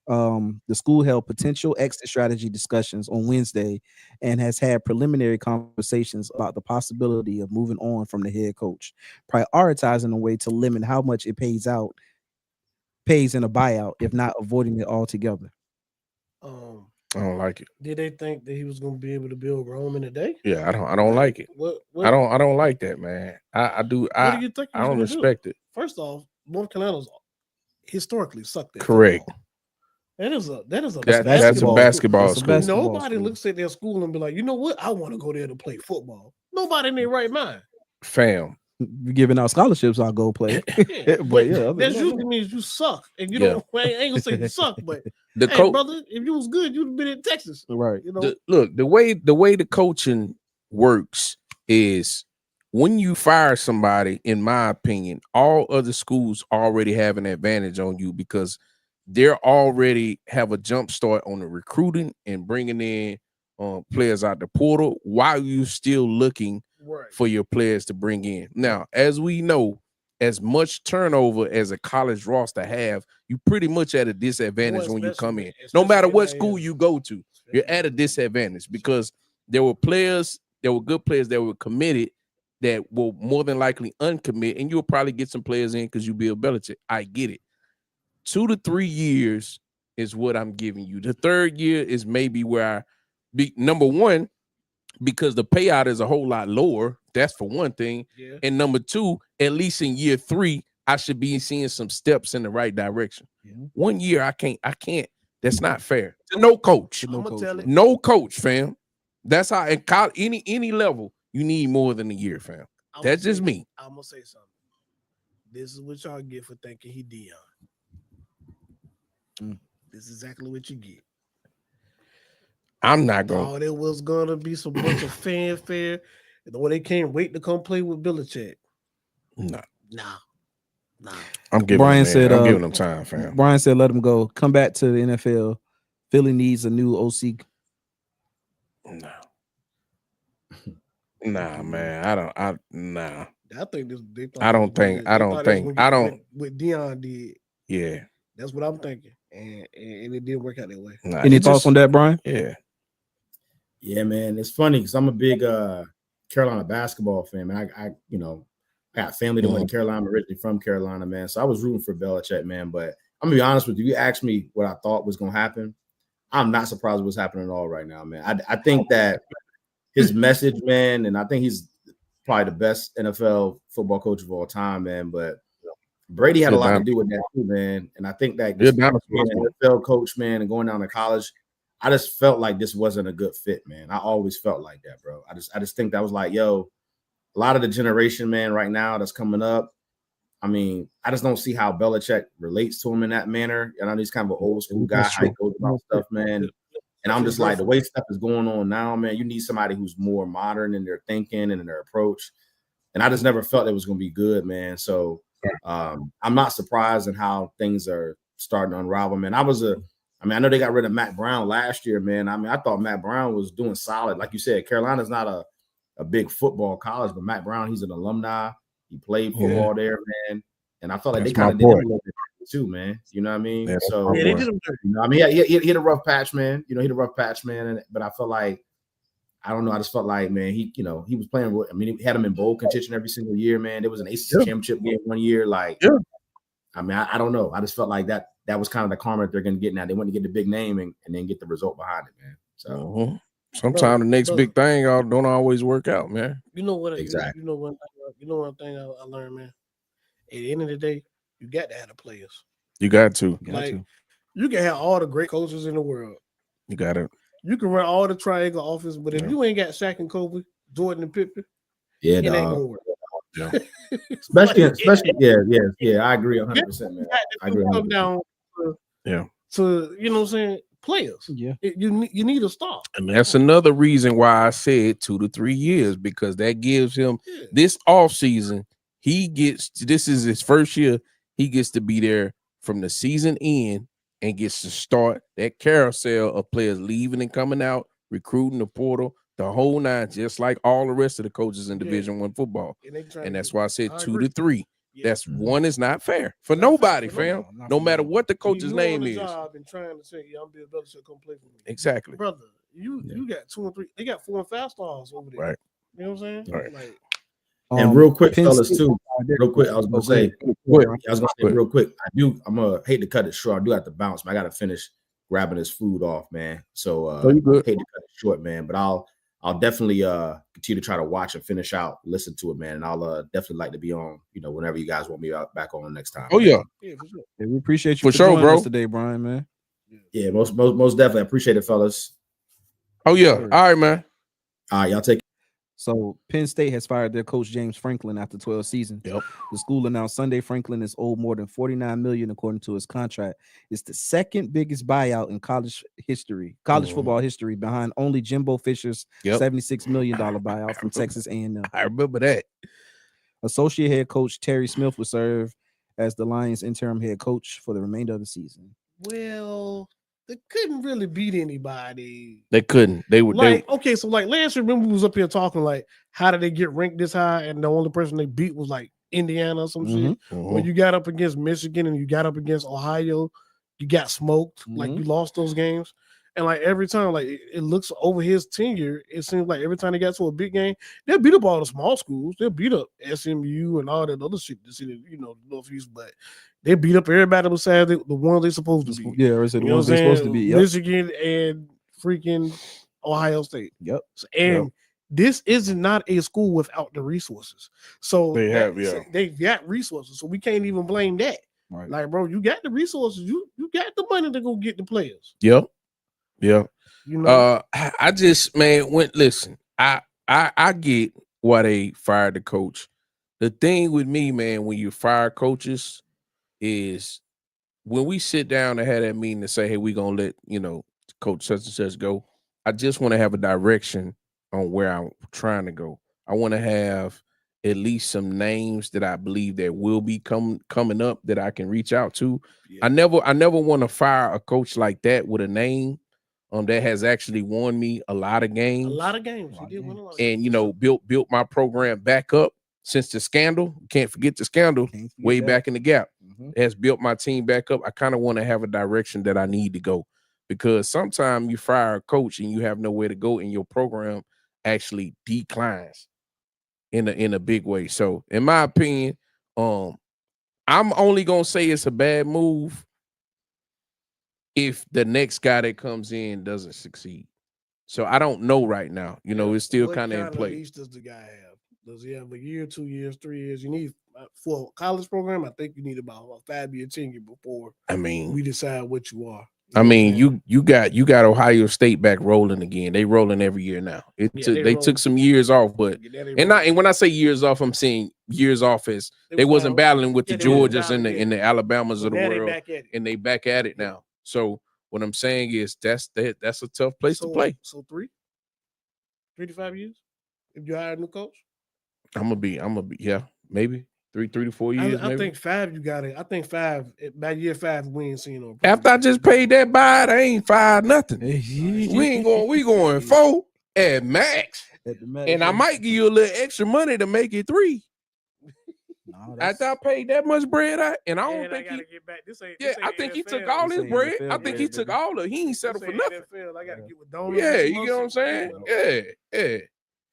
The school held potential exit strategy discussions on Wednesday and has had preliminary conversations about the possibility of moving on from the head coach, prioritizing a way to limit how much it pays in a buyout, if not avoiding it altogether. I don't like it. Did they think that he was going to be able to build Rome in a day? Yeah, I don't like it. What? I don't like that, man. I do. What do you think? I don't respect it. First off, North Carolina's historically sucked at correct. Football. That's a basketball school. Nobody looks at their school and be like, you know what? I want to go there to play football. Nobody in their right mind. Fam, giving out scholarships, I'll go play. Yeah, But yeah, that usually means you suck, and you Yeah. don't. I ain't gonna say you suck, but The hey, coach, brother, if you was good, you'd have been in Texas. right. You know, look, the way the coaching works is when you fire somebody, in my opinion, all other schools already have an advantage on you because they're already have a jump start on the recruiting and bringing in players out the portal while you still looking right? for your players to bring in. Now, as we know, as much turnover as a college roster have, you pretty much at a disadvantage Well, when you come especially- in. No especially matter in what NIL. school you go to, you're at a disadvantage because there were good players that were committed that will more than likely uncommit, and you'll probably get some players in because you Bill Belichick. I get it. 2 to 3 years is what I'm giving you. The third year is maybe where I be number one, because the payout is a whole lot lower. That's for one thing. Yeah. And number two, at least in year 3, I should be seeing some steps in the right direction. Yeah. 1 year, I can't. That's not fair. To no coach. I'm gonna tell it. No coach, fam. That's how in college, any level, you need more than a year, fam. I'ma That's say- just me. I'm gonna say something. This is what y'all get for thinking he Dion. This is exactly what you get. I'm not going. Oh, there was gonna be some bunch of fanfare. When they can't wait to come play with Belichick. No, Nah. I'm giving. Brian them, said, I'm giving them time, fam. Brian said, "Let him go. Come back to the NFL. Philly needs a new OC." No. Nah, man. Nah. I think this. They thought I don't this was think- good. I They don't thought they was think- gonna I get don't- what Dion did. Yeah. That's what I'm thinking, and it didn't work out that way. Nah, Any it thoughts just- on that, Brian? Yeah. Yeah, man, it's funny because I'm a big Carolina basketball fan, man. I got family that went to Carolina. I'm originally from Carolina, man. So I was rooting for Belichick, man. But I'm gonna be honest with you. You asked me what I thought was gonna happen. I'm not surprised what's happening at all right now, man. I think that his message, man, and I think he's probably the best NFL football coach of all time, man. But Brady had a lot to do with that too, man. And I think that Good just down- being an NFL coach, man, and going down to college, I just felt like this wasn't a good fit, man. I always felt like that, bro. I just think that was like, yo, a lot of the generation, man, right now that's coming up. I mean, I just don't see how Belichick relates to him in that manner. And I know he's kind of an old school guy, That's how he true. goes about stuff, man. And I'm just like, the way stuff is going on now, man, you need somebody who's more modern in their thinking and in their approach. And I just never felt it was going to be good, man. So I'm not surprised in how things are starting to unravel, man. I know they got rid of Matt Brown last year, man. I mean, I thought Matt Brown was doing solid. Like you said, Carolina's not a big football college, but Matt Brown, he's an alumni. He played football there, man. And I felt like That's they kind my of did him a boy. little bit too, man. You know what I mean? Yeah, So, Yeah, they did him dirty. you know, I mean, he hit a rough patch, man. You know, he hit a rough patch, man. But I felt like, I don't know. I just felt like, man, he was playing with, I mean, he had him in bowl contention every single year, man. There was an ACC championship game one year. Like, I mean, I don't know. I just felt like that was kind of the karma that they're going to get now. They want to get the big name and then get the result behind it, man. So, Sometimes the next brother. big thing don't always work out, man. You know what? Exactly. You know one thing I learned, man. At the end of the day, you got to have the players. You got to. Like, you can have all the great coaches in the world. You got to. You can run all the triangle offense, but if Yeah. you ain't got Shaq and Kobe, Jordan and Pippen, yeah, it ain't dog. gonna work. Especially, Like, yeah, I agree 100%, man. I agree. come down to you know what I'm saying, players. Yeah. You need a star. And that's another reason why I said 2 to 3 years, because that gives him Yeah. this offseason. This is his first year. He gets to be there from the season end and gets to start that carousel of players leaving and coming out, recruiting the portal, the whole nine, just like all the rest of the coaches in Yeah. Division I football. They trying And to that's do- why I said I 2 agree. to 3. Yeah. That's one is not fair for Not fair nobody, for fam. nobody. Not No for matter nobody. what the coach's You name on the is. job and trying to say, "Yeah, I'm Bill Belichick, come play for me." Exactly. Brother, you got 2 and 3. They got 4 and 5 stars over there. Right. You know what I'm saying? Right. Like, And real quick, Penn fellas, State- too. Real quick, I was gonna say, Quick. I was gonna say real quick. I'm gonna hate to cut it short. I do have to bounce, but I gotta finish grabbing this food off, man. So Oh, you good. hate to cut it short, man. But I'll definitely continue to try to watch and finish out, listen to it, man. And I'll definitely like to be on, whenever you guys want me back on next time. Oh, yeah. yeah, for sure. Yeah, we appreciate you For for sure, joining bro. us today, Brian, man. Yeah, most definitely. I appreciate it, fellas. Oh, yeah. Sure. All right, man. All right, y'all take So Penn State has fired their coach James Franklin after 12 seasons. Yep. The school announced Sunday Franklin is owed more than $49 million according to his contract. It's the second biggest buyout in college football history, behind only Jimbo Fisher's $76 million buyout from Texas A&M. I remember that. Associate head coach Terry Smith will serve as the Lions' interim head coach for the remainder of the season. Well, they couldn't really beat anybody. They couldn't. They would. Okay, so like last year, remember we was up here talking like, how did they get ranked this high? And the only person they beat was like Indiana or some shit. When you got up against Michigan and you got up against Ohio, you got smoked. Like you lost those games. And like every time, like it looks over his tenure, it seems like every time they got to a big game, they'll beat up all the small schools. They'll beat up SMU and all that other shit. Northeast, but they beat up everybody besides the ones they're supposed to be. Yeah, or is it the ones they're supposed to be? Yep. Michigan and freaking Ohio State. Yep. And this is not a school without the resources. So they've got resources. So we can't even blame that. Right. Like, bro, you got the resources. You got the money to go get the players. Yep. Yeah. You know, I just, man, listen, I get why they fired the coach. The thing with me, man, when you fire coaches is when we sit down and have that meeting to say, hey, we're gonna let coach such and such go. I just want to have a direction on where I'm trying to go. I want to have at least some names that I believe that will be coming up that I can reach out to. Yeah. I never want to fire a coach like that with a name that has actually won me a lot of games. He did win a lot of and games. built my program back up since the scandal. Can't forget the scandal way back in the gap. It has built my team back up. I kind of want to have a direction that I need to go, because sometimes you fire a coach and you have nowhere to go, and your program actually declines in a big way. So in my opinion, I'm only gonna say it's a bad move if the next guy that comes in doesn't succeed. So I don't know right now. It's still kind of in play. What leash does the guy have? Does he have a year, 2 years, 3 years? You need for a college program. I think you need about a 5-year tenure before we decide what you are. You got Ohio State back rolling again. They rolling every year now. They took some years off, but and when I say years off, I'm saying years off as they wasn't battling with the Georgias and the Alabamas of the world, and they back at it now. So what I'm saying is that's a tough place to play. So 3 to 5 years if you hire a new coach. I'm gonna be maybe 3 to 4 years. I think 5 you got it. I think 5 by year 5 we ain't seen no. After I just paid that buy, I ain't 5 nothing. we going 4 at max. And I might give you a little extra money to make it 3. After I paid that much bread, I don't think he get back. I think he took all his bread. I think he took all of. He ain't settled for nothing. I gotta get with donuts. Yeah, you get what I'm saying? Yeah.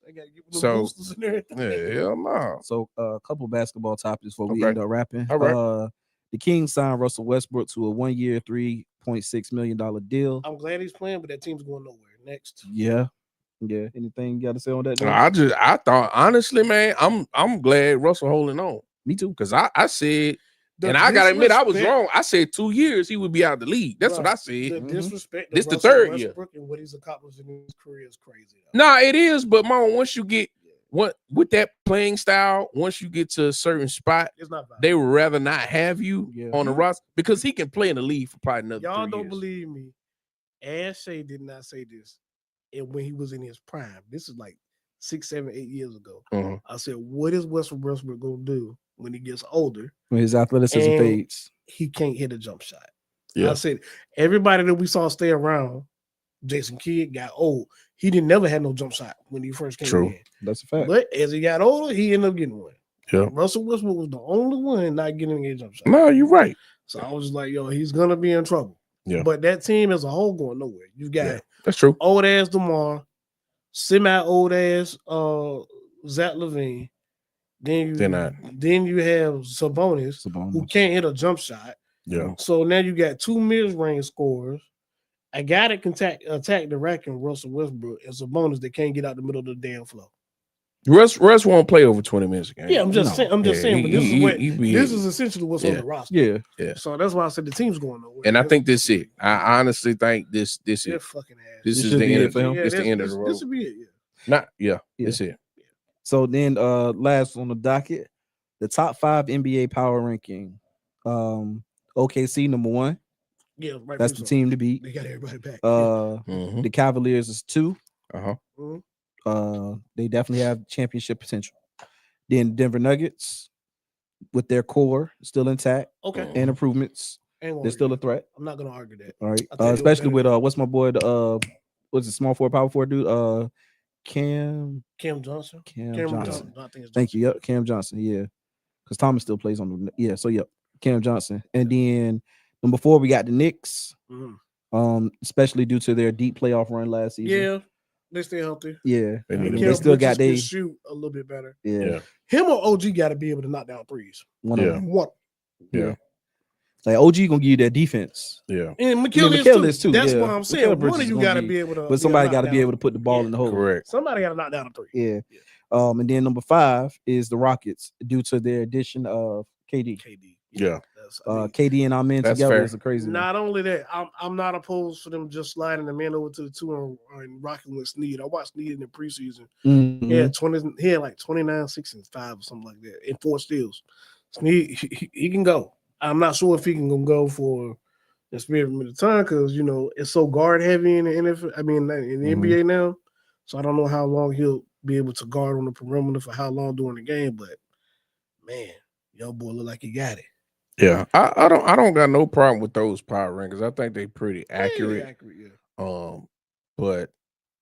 I gotta get with the boosters and everything. Hell no. So a couple basketball topics before we end up wrapping. All right. The Kings signed Russell Westbrook to a 1-year, $3.6 million deal. I'm glad he's playing, but that team's going nowhere. Next. Yeah. Anything you got to say on that? I thought honestly, man, I'm glad Russell holding on. Me too. Because I said, and I gotta admit, I was wrong. I said 2 years he would be out of the league. That's what I said. The disrespect. This the third year. And what he's accomplished in his career is crazy. Nah, it is. But Mom, once you get with that playing style, once you get to a certain spot, it's not violent. They would rather not have you on the roster because he can play in the league for probably another 3 years. Y'all don't believe me. Ash Shea did not say this. And when he was in his prime, this is like 6, 7, 8 years ago. I said, what is Russell Westbrook gonna do when he gets older? When his athleticism fades, he can't hit a jump shot. Yeah. I said, everybody that we saw stay around, Jason Kidd got old. He never had no jump shot when he first came in. That's a fact. But as he got older, he ended up getting one. Yeah. Russell Westbrook was the only one not getting a jump shot. No, you're right. So I was just like, he's gonna be in trouble. Yeah. But that team as a whole going nowhere. You got that's true. Old ass DeMar, semi-old ass Zach LaVine. Then you have Sabonis, who can't hit a jump shot. Yeah. So now you got 2 mid-range scorers. A guy that can attack the rack in Russell Westbrook, and Sabonis that can't get out the middle of the damn floor. Russ won't play over 20 minutes a game. Yeah, I'm just saying. But this is essentially what's on the roster. Yeah. So that's why I said the team's going nowhere. And I think this is it. I honestly think this is fucking ass. This is the end of the road. This will be it. This is it. So then last on the docket, the top 5 NBA power ranking. OKC number 1. Yeah, right. That's the team to beat. They got everybody back. Mhm. The Cavaliers is 2. Uh-huh. They definitely have championship potential. Then Denver Nuggets with their core still intact Okay. and improvements. They're still a threat. I'm not gonna argue that. All right. I think Especially it with was what's my boy, what's it, small forward, power forward dude? Cam Johnson. Johnson. Johnson. I think it's Thank Johnson. you. Yep, Cam Johnson. Yeah. Because Thomas still plays on the so yep, Cam Johnson. And then number 4, we got the Knicks. Especially due to their deep playoff run last season. Yeah, they stay healthy. Yeah. They need They still got they they shoot a little bit better. yeah. Him or OG got to be able to knock down threes. One Yeah. of them. One. Yeah. Like OG gonna give you that defense. Yeah. And Mikal Mikal is too. That's Yeah. what I'm saying. Mikal Bridges One of is you gonna got to be- be able to. But somebody got to knock be down. able to put the ball Yeah. in the hole. Correct. Somebody got to knock down a three. Yeah. And then number 5 is the Rockets due to their addition of KD. KD. Yeah. KD and our men That's together fair. is a crazy. Not only that, I'm not opposed for them just sliding the man over to the 2 and rocking with Snead. I watched Snead in the preseason. Mhm. He had like 29, 6, and 5 or something like that, and 4 steals. Snead, he can go. I'm not sure if he can go for the spirit of the time because it's so guard heavy in the NFL. I mean, in the NBA now. So I don't know how long he'll be able to guard on the perimeter for how long during the game. But man, young boy look like he got it. Yeah. I don't got no problem with those power rankings. I think they pretty accurate. Yeah. But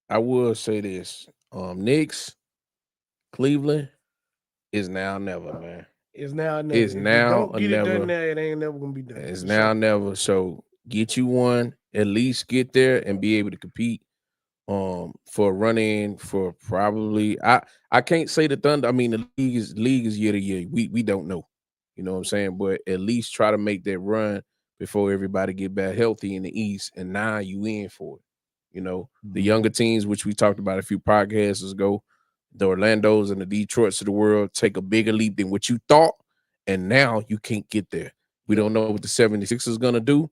I will say this: Knicks, Cleveland is now never, man. It's now or never. It's If you now don't or get never. it done now, it ain't never gonna be done. It's For now sure. never. So get you one, at least get there and be able to compete. For a run in for probably I can't say the Thunder. I mean the league is year to year. We don't know. You know what I'm saying? But at least try to make that run before everybody get back healthy in the East, and now you in for it. The younger teams, which we talked about a few podcasts ago, the Orlandos and the Detroits of the world take a bigger leap than what you thought, and now you can't get there. We don't know what the 76ers gonna do.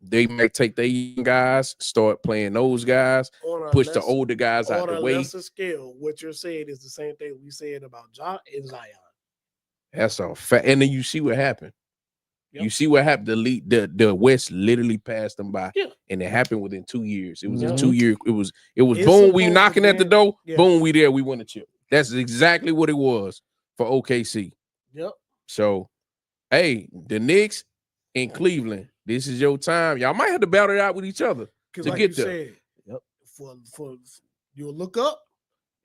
They might take their young guys, start playing those guys, push the older guys out the way. On a lesser scale, what you're saying is the same thing we said about Ja and Zion. That's a fact. And then you see what happened. Yep. You see what happened. The West literally passed them by, Yeah. and it happened within 2 years. It was a Mhm. 2 year. It was It's boom. We supposed to knocking at the be- door. yeah. Boom. We there. We win a chip. That's exactly what it was for OKC. Yep. So, hey, the Knicks in Cleveland, this is your time. Y'all might have to battle it out with each other Because to like get you there. said, for you'll look up,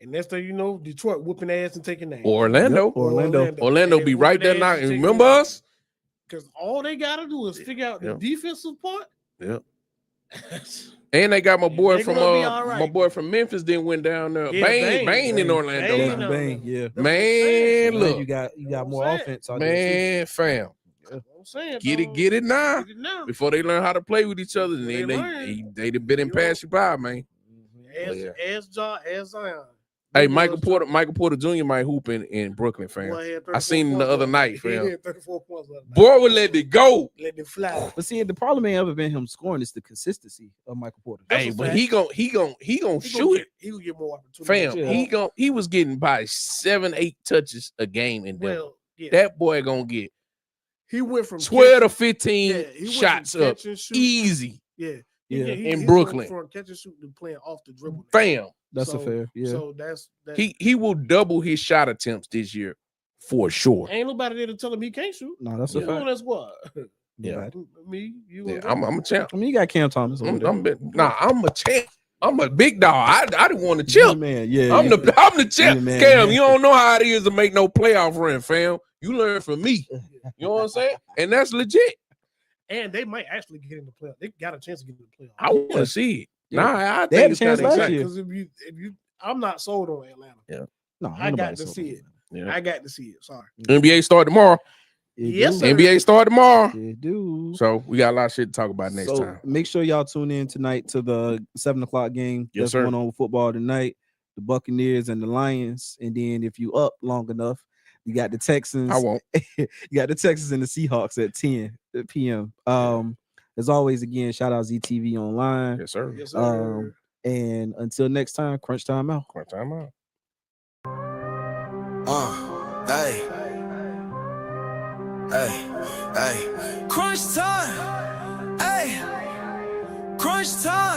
and next thing you know, Detroit whooping ass and taking names. Orlando. Yep, Orlando. Orlando be right there now. And remember us? Because all they gotta do is figure out the Yep. defensive part. Yep. And they got my boy They from gonna be all right. my boy from Memphis then went down there. Yeah, Bain in Orlando. Bain, now. Bang, yeah. Man, Now look, you got what more I'm saying. offense out there man, fam, I'm saying, get dog. it now. Get it now. Before they learn how to play with each other, and They they learn. they been and pass you by, man. As Ja, as Zion. Hey, Them Michael boys- Porter Jr. might hoop in Brooklyn, fam. Boy had I seen him 34 the other points. night, He fam. had 34 points the other night. Boy would let it go. Let it fly. But see, the problem ain't ever been him scoring; it's the consistency of Michael Porter. That's Hey, a but fact. he gon' He shoot it, He will get more opportunities. fam. Yeah. He was getting by 7-8 touches a game in Denver. Well, yeah. That boy gonna get he went from 12 to catch- 15 he went from shots catch up and shoot- easy, Yeah, Yeah. in he's Brooklyn. from catch and shoot to playing off the dribble. now. fam. That's a fair, yeah. So that's that. He will double his shot attempts this year for sure. Ain't nobody there to tell him he can't shoot. No, that's a You fact. know that's what. Yeah. Me, you. Yeah, and I'm a champ. I mean, you got Cam Thomas over there. I'm a champ. I'm a big dog. I didn't want to Yeah, chip. man. Yeah, I'm the champ. Yeah, man. Cam, you don't know how it is to make no playoff run, fam. You learn from me. You know what I'm saying? And that's legit. And they might actually get in the playoff. They got a chance to get in the playoff. I want to see it. Yeah. Nah, I They had think a it's chance kinda last exciting. year. Because if you, I'm not sold on Atlanta. No, I ain't got nobody to sold see on it. Yeah. I got to see it. Sorry. NBA start tomorrow. It Yes, do. sir. NBA start tomorrow. It do. So we got a lot of shit to talk about next So time. make sure y'all tune in tonight to the 7:00 game Yes, that's sir. going on with football tonight. The Buccaneers and the Lions. And then if you up long enough, you got the Texans. I won't. You got the Texans and the Seahawks at 10 p.m. As always, again, shout out ZTV Online. Yes, sir. Yes, sir. And until next time, crunch time out. Crunch time out. crunch time. Hey, crunch time.